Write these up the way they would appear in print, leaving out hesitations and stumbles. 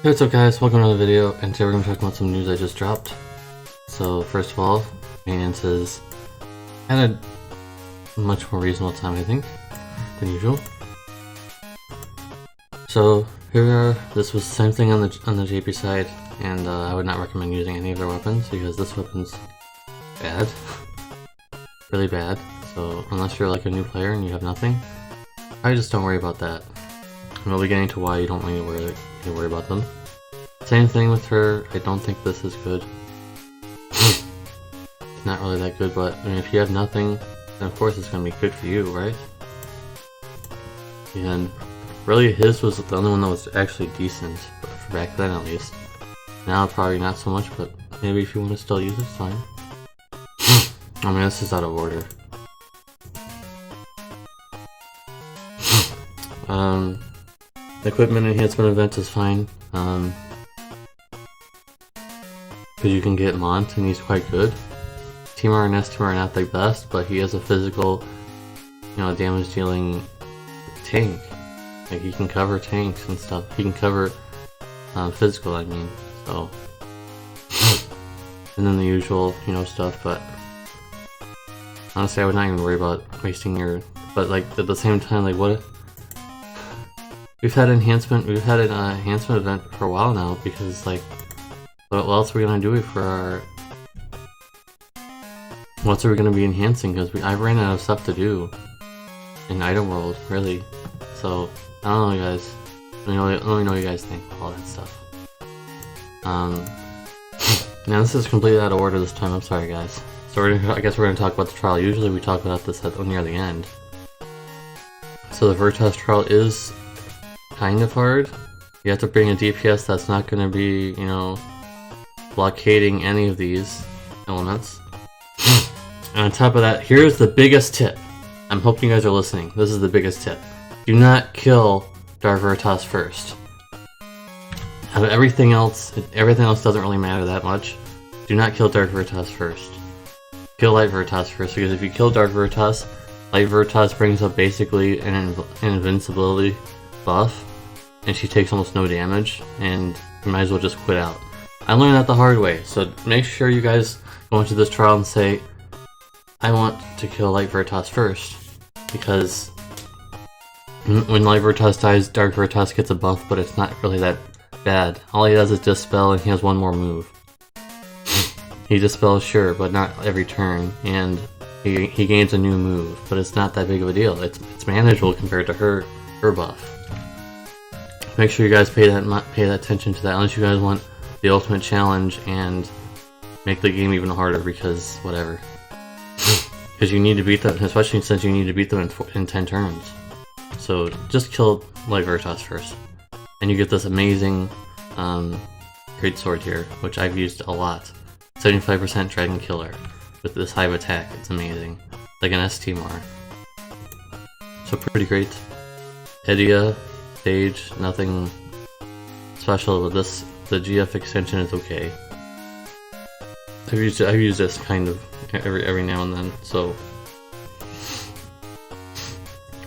Hey, what's up guys, welcome to another video, and today we're going to talk about some news I just dropped. So first of all, maintenance is at a much more reasonable time I think, than usual. So here we are, this was the same thing on the JP side, and I would not recommend using any of their weapons because this weapon's bad. Really bad, so unless you're like a new player and you have nothing, I just don't worry about that. And we'll be getting to why you don't need to worry about them. Same thing with her, I don't think this is good. It's not really that good, but I mean, if you have nothing, then of course it's going to be good for you, right? And really his was the only one that was actually decent, for back then at least. Now probably not so much, but maybe if you want to still use it, it's fine. I mean, this is out of order. The equipment enhancement event is fine. Because you can get Mont and he's quite good. Timur and S-Timur are not the best, but he has a physical, damage dealing tank. Like he can cover tanks and stuff. He can cover physical, I mean. So, and then the usual, stuff. But honestly, I would not even worry about wasting your. But like at the same time, like what? We've had an enhancement event for a while now because like. What else are we gonna do for our? What else are we gonna be enhancing? Because I ran out of stuff to do in Item World, really. So I don't know, guys. Let me know what you guys think of all that stuff. Now this is completely out of order this time. I'm sorry, guys. So I guess we're gonna talk about the trial. Usually we talk about this near the end. So the Veritas trial is kind of hard. You have to bring a DPS that's not gonna be, blockading any of these elements. And on top of that, here's the biggest tip. I'm hoping you guys are listening. This is the biggest tip. Do not kill Dark Veritas first. Everything else doesn't really matter that much. Do not kill Dark Veritas first. Kill Light Veritas first, because if you kill Dark Veritas, Light Veritas brings up basically an invincibility buff, and she takes almost no damage, and you might as well just quit out. I learned that the hard way, so make sure you guys go into this trial and say, I want to kill Light Veritas first, because when Light Veritas dies, Dark Veritas gets a buff, but it's not really that bad. All he does is Dispel, and he has one more move. He Dispels, sure, but not every turn, and he gains a new move, but it's not that big of a deal. It's manageable compared to her buff. Make sure you guys pay that attention to that, unless you guys want the ultimate challenge and make the game even harder, because whatever. Because you need to beat them, especially since you need to beat them in 10 turns. So just kill Light Veritas first, and you get this amazing great sword here, which I've used a lot. 75% Dragon Killer with this hive attack. It's amazing, like an S-Timur. So pretty great. Edea, Sage, nothing special with this. The GF extension is okay. I've used this kind of every now and then. So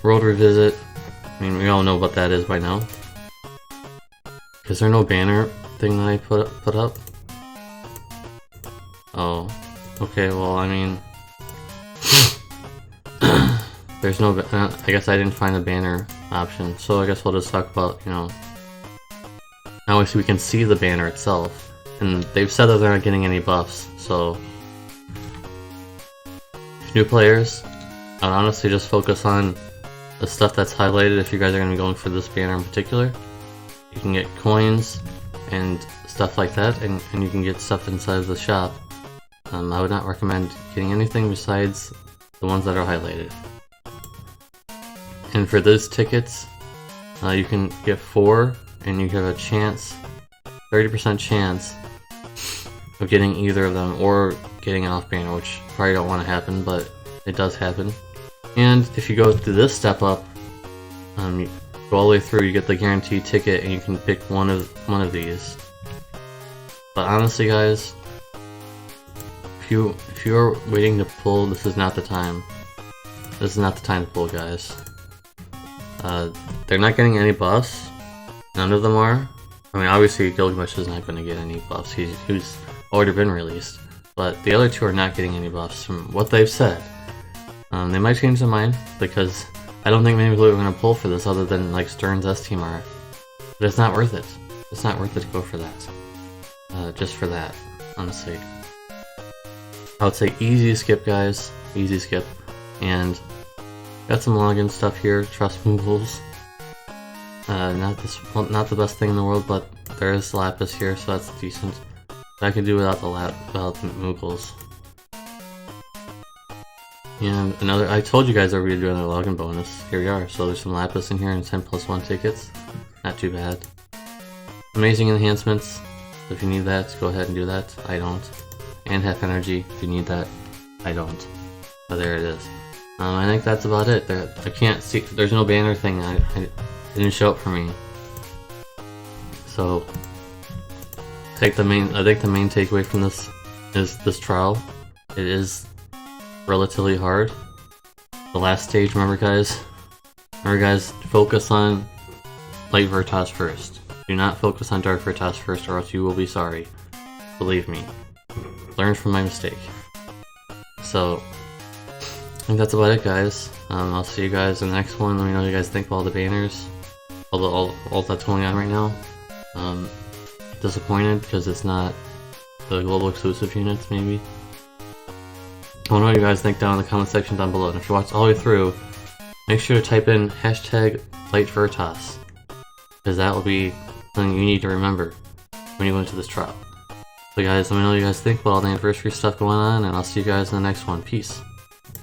World Revisit. I mean, we all know what that is by now. Is there no banner thing that I put up? Oh, okay. Well, I mean, there's no. I guess I didn't find a banner option. So I guess we'll just talk about Now we can see the banner itself, and they've said that they're not getting any buffs, so new players, I'd honestly just focus on the stuff that's highlighted if you guys are going to be going for this banner in particular. You can get coins and stuff like that, and you can get stuff inside of the shop. I would not recommend getting anything besides the ones that are highlighted. And for those tickets, you can get 4, and you have a chance, 30% chance of getting either of them or getting an off banner, which probably don't want to happen, but it does happen. And if you go through this step up, you go all the way through, you get the guaranteed ticket, and you can pick one of these. But honestly, guys, if you are waiting to pull, this is not the time. This is not the time to pull, guys. They're not getting any buffs. None of them are. I mean, obviously Gilgamesh is not going to get any buffs. He's already been released. But the other two are not getting any buffs from what they've said. They might change their mind, because I don't think many people are going to pull for this other than like Stern's S-Team are. But it's not worth it. It's not worth it to go for that. Just for that, honestly. I would say easy skip, guys. Easy skip. And got some login stuff here. Trust Moogles. Not the best thing in the world, but there is Lapis here, so that's decent. I can do without the Moogles. And I told you guys that we were doing a login bonus. Here we are. So there's some Lapis in here and 10+1 tickets. Not too bad. Amazing enhancements. If you need that, go ahead and do that. I don't. And half energy. If you need that, I don't. But there it is. I think that's about it. I can't see. There's no banner thing. It didn't show up for me. So I think the main takeaway from this is this trial. It is relatively hard. The last stage, remember guys, focus on Light Veritas first. Do not focus on Dark Veritas first, or else you will be sorry. Believe me. Learn from my mistake. So I think that's about it, guys. I'll see you guys in the next one. Let me know what you guys think of all the banners, all that's going on right now. Disappointed because it's not the global exclusive units, maybe. I want to know what you guys think down in the comment section down below. And if you watch all the way through, make sure to type in hashtag Light Veritas, because that will be something you need to remember when you go into this trial. So guys, let me know what you guys think about all the anniversary stuff going on, and I'll see you guys in the next one. Peace.